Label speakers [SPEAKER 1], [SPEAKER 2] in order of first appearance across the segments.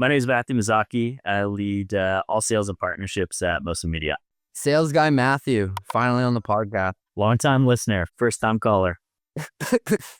[SPEAKER 1] My name is Matthew Mizaki. I lead all sales and partnerships at Motion Media.
[SPEAKER 2] Sales guy Matthew, finally on the podcast.
[SPEAKER 1] Long-time listener, first-time caller.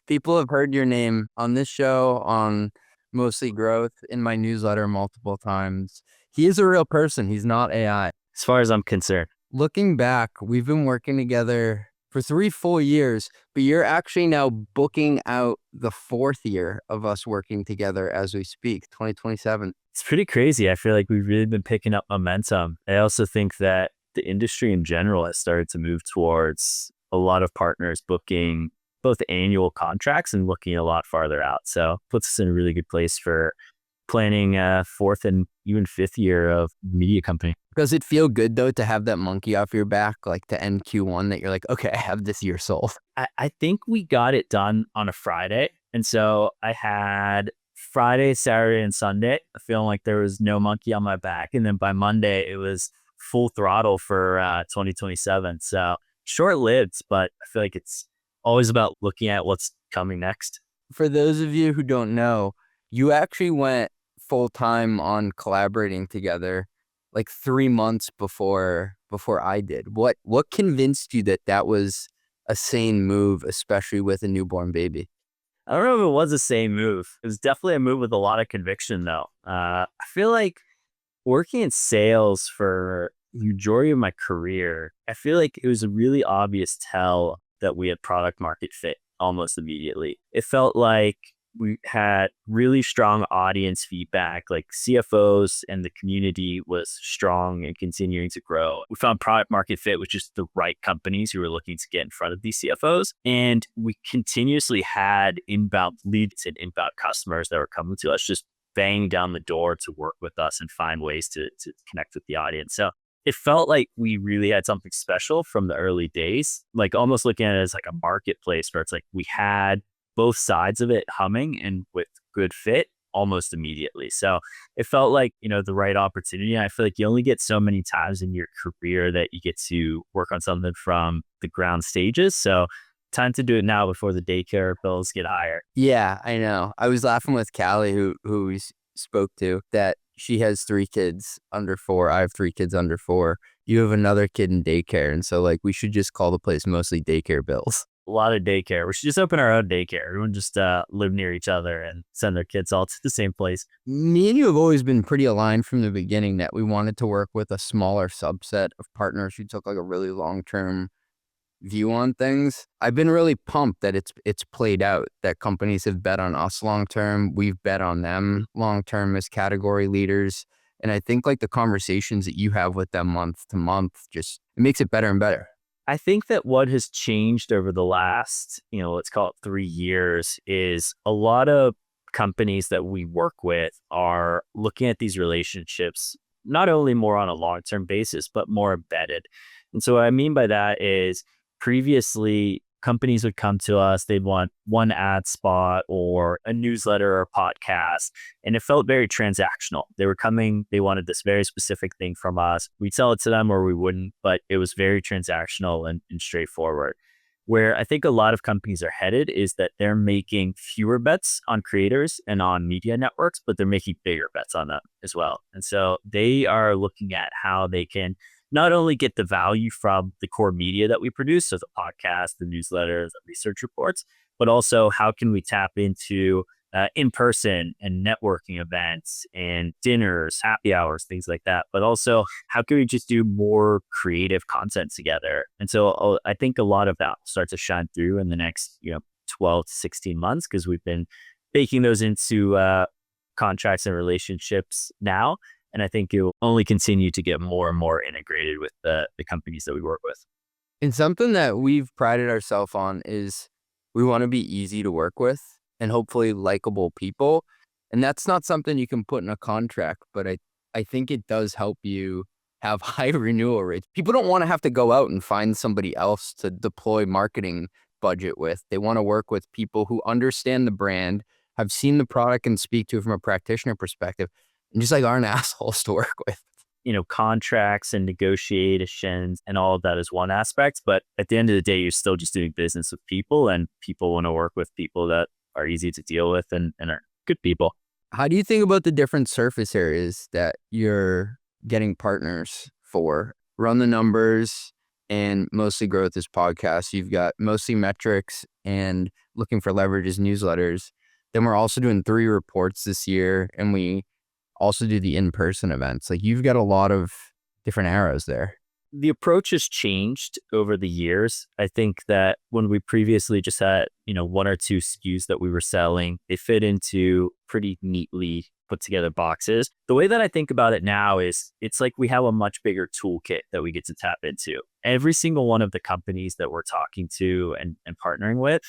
[SPEAKER 2] People have heard your name on this show, on Mostly Growth, in my newsletter multiple times. He is a real person. He's not AI.
[SPEAKER 1] As far as I'm concerned.
[SPEAKER 2] Looking back, we've been working together for 3 full years, but you're actually now booking out the 4th year of us working together as we speak, 2027.
[SPEAKER 1] It's pretty crazy. I feel like we've really been picking up momentum. I also think that the industry in general has started to move towards a lot of partners booking both annual contracts and looking a lot farther out. So puts us in a really good place for planning a 4th and even 5th year of media company.
[SPEAKER 2] Does it feel good though to have that monkey off your back, like to end Q1 that you're like, okay, I have this year sold?
[SPEAKER 1] I think we got it done on a Friday. And so I had Friday, Saturday, and Sunday feeling like there was no monkey on my back. And then by Monday, it was full throttle for 2027. So short-lived, but I feel like it's always about looking at what's coming next.
[SPEAKER 2] For those of you who don't know, you actually went full-time on collaborating together like 3 months before I did. What convinced you that that was a sane move, especially with a newborn baby?
[SPEAKER 1] I don't know if it was the same move. It was definitely a move with a lot of conviction, though. I feel like working in sales for the majority of my career, I feel like it was a really obvious tell that we had product market fit almost immediately. It felt like we had really strong audience feedback, like CFOs and the community was strong and continuing to grow. We found product market fit with just the right companies who were looking to get in front of these CFOs. And we continuously had inbound leads and inbound customers that were coming to us, just banging down the door to work with us and find ways to connect with the audience. So it felt like we really had something special from the early days, like almost looking at it as like a marketplace where it's like we had both sides of it humming and with good fit almost immediately. So it felt like, the right opportunity. I feel like you only get so many times in your career that you get to work on something from the ground stages. So time to do it now before the daycare bills get higher.
[SPEAKER 2] Yeah, I know. I was laughing with Callie, who we spoke to, that she has 3 kids under 4. I have 3 kids under 4. You have another kid in daycare. And so like we should just call the place Mostly Daycare Bills.
[SPEAKER 1] A lot of daycare. We should just open our own daycare. Everyone just live near each other and send their kids all to the same place.
[SPEAKER 2] Me and you have always been pretty aligned from the beginning that we wanted to work with a smaller subset of partners who took like a really long-term view on things. I've been really pumped that it's played out, that companies have bet on us long-term. We've bet on them long-term as category leaders. And I think like the conversations that you have with them month to month, just it makes it better and better.
[SPEAKER 1] I think that what has changed over the last, let's call it 3 years, is a lot of companies that we work with are looking at these relationships not only more on a long-term basis, but more embedded. And so what I mean by that is previously companies would come to us, they'd want one ad spot or a newsletter or podcast, and it felt very transactional. They were coming, they wanted this very specific thing from us. We'd sell it to them or we wouldn't, but it was very transactional and straightforward. Where I think a lot of companies are headed is that they're making fewer bets on creators and on media networks, but they're making bigger bets on them as well. And so they are looking at how they can not only get the value from the core media that we produce, so the podcast, the newsletters, the research reports, but also how can we tap into in-person and networking events and dinners, happy hours, things like that. But also how can we just do more creative content together? And so I think a lot of that will start to shine through in the next 12 to 16 months because we've been baking those into contracts and relationships now. And I think it will only continue to get more and more integrated with the companies that we work with.
[SPEAKER 2] And something that we've prided ourselves on is we want to be easy to work with and hopefully likable people. And that's not something you can put in a contract, but I think it does help you have high renewal rates. People don't want to have to go out and find somebody else to deploy marketing budget with. They want to work with people who understand the brand, have seen the product and speak to it from a practitioner perspective, and just like aren't assholes to work with.
[SPEAKER 1] Contracts and negotiations and all of that is one aspect. But at the end of the day, you're still just doing business with people, and people want to work with people that are easy to deal with and are good people.
[SPEAKER 2] How do you think about the different surface areas that you're getting partners for? Run the numbers and mostly growth is podcasts. You've got mostly metrics and looking for leverages newsletters. Then we're also doing 3 reports this year, and we also do the in-person events. Like, you've got a lot of different arrows there.
[SPEAKER 1] The approach has changed over the years. I think that when we previously just had, 1 or 2 SKUs that we were selling, they fit into pretty neatly put together boxes. The way that I think about it now is it's like we have a much bigger toolkit that we get to tap into. Every single one of the companies that we're talking to and partnering with,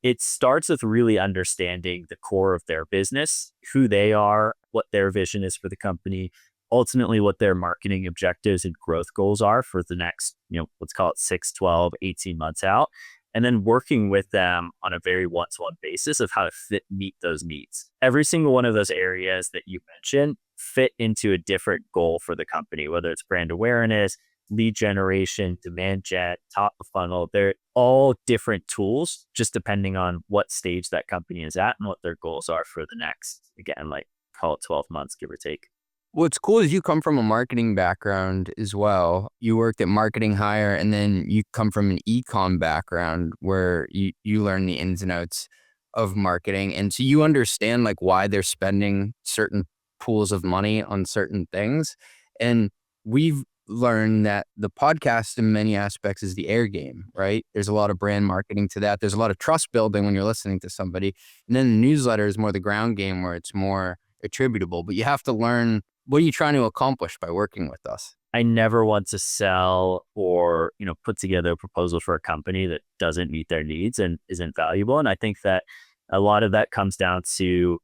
[SPEAKER 1] it starts with really understanding the core of their business, who they are, what their vision is for the company, ultimately what their marketing objectives and growth goals are for the next, let's call it 6, 12, 18 months out. And then working with them on a very one-to-one basis of how to meet those needs. Every single one of those areas that you mentioned fit into a different goal for the company, whether it's brand awareness, lead generation, demand gen, top of funnel. They're all different tools, just depending on what stage that company is at and what their goals are for the next, again, like call it 12 months, give or take.
[SPEAKER 2] What's cool is you come from a marketing background as well. You worked at Marketing Hire, and then you come from an e-com background where you learn the ins and outs of marketing. And so you understand like why they're spending certain pools of money on certain things. And we've learned that the podcast in many aspects is the air game, right? There's a lot of brand marketing to that. There's a lot of trust building when you're listening to somebody. And then the newsletter is more the ground game where it's more attributable, but you have to learn, what are you trying to accomplish by working with us?
[SPEAKER 1] I never want to sell or, put together a proposal for a company that doesn't meet their needs and isn't valuable. And I think that a lot of that comes down to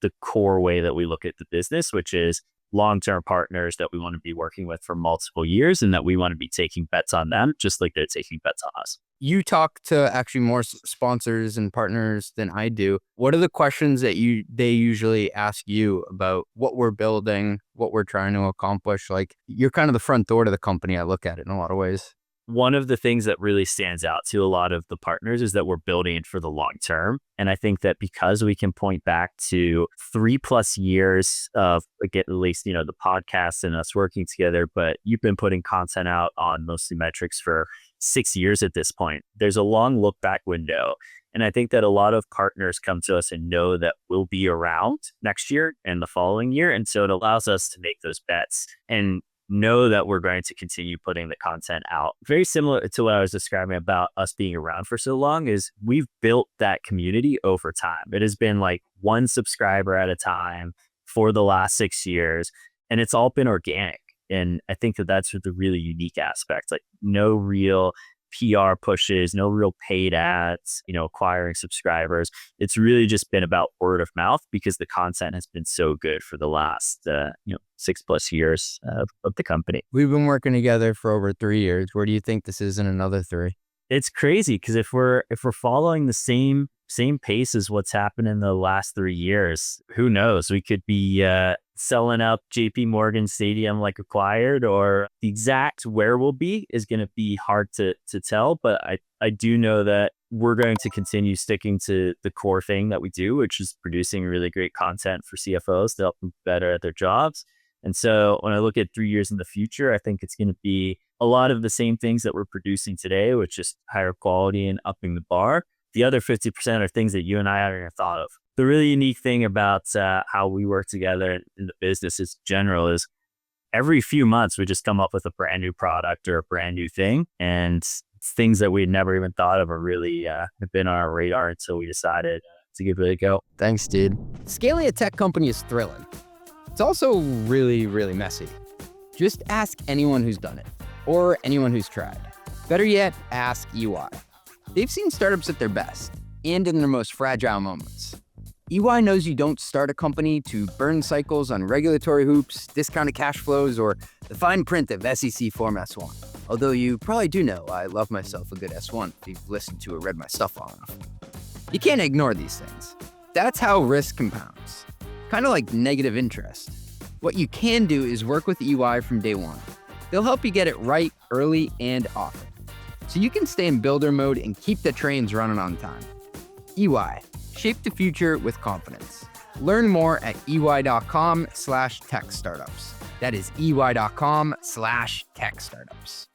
[SPEAKER 1] the core way that we look at the business, which is long-term partners that we want to be working with for multiple years and that we want to be taking bets on them, just like they're taking bets on us.
[SPEAKER 2] You talk to actually more sponsors and partners than I do. What are the questions that they usually ask you about what we're building, what we're trying to accomplish? Like, you're kind of the front door to the company. I look at it in a lot of ways.
[SPEAKER 1] One of the ththings that really stands out to a lot of the partners is that we're building it for the long term. And I think that because we can point back to 3+ years of, again, at least, the podcast and us working together, but you've been putting content out on mostly metrics for 6 years at this point. There's a long look back window. And I think that a lot of partners come to us and know that we'll be around next year and the following year. And so it allows us to make those bets and know that we're going to continue putting the content out. Very similar to what I was describing about us being around for so long is we've built that community over time. It has been like 1 subscriber at a time for the last 6 years, and it's all been organic. And I think that that's the really unique aspect, like no real PR pushes, no real paid ads, acquiring subscribers. It's really just been about word of mouth because the content has been so good for the last, 6+ years of the company.
[SPEAKER 2] We've been working together for over 3 years. Where do you think this is in another 3?
[SPEAKER 1] It's crazy because if we're following the same pace as what's happened in the last 3 years, who knows? We could be selling up JP Morgan Stadium like acquired, or the exact where we'll be is going to be hard to tell. But I do know that we're going to continue sticking to the core thing that we do, which is producing really great content for CFOs to help them better at their jobs. And so when I look at 3 years in the future, I think it's going to be a lot of the same things that we're producing today, which is higher quality and upping the bar. The other 50% are things that you and I haven't even thought of. The really unique thing about how we work together in the business in general is every few months we just come up with a brand new product or a brand new thing, and things that we'd never even thought of are really have been on our radar until we decided to give it a go.
[SPEAKER 2] Thanks, dude. Scaling a tech company is thrilling. It's also really, really messy. Just ask anyone who's done it or anyone who's tried. Better yet, ask EY. They've seen startups at their best and in their most fragile moments. EY knows you don't start a company to burn cycles on regulatory hoops, discounted cash flows, or the fine print of SEC Form S1. Although you probably do know I love myself a good S1 if you've listened to or read my stuff long enough. You can't ignore these things. That's how risk compounds. Kind of like negative interest. What you can do is work with EY from day one. They'll help you get it right early and often, so you can stay in builder mode and keep the trains running on time. EY, shape the future with confidence. Learn more at ey.com/tech startups. That is ey.com/tech startups.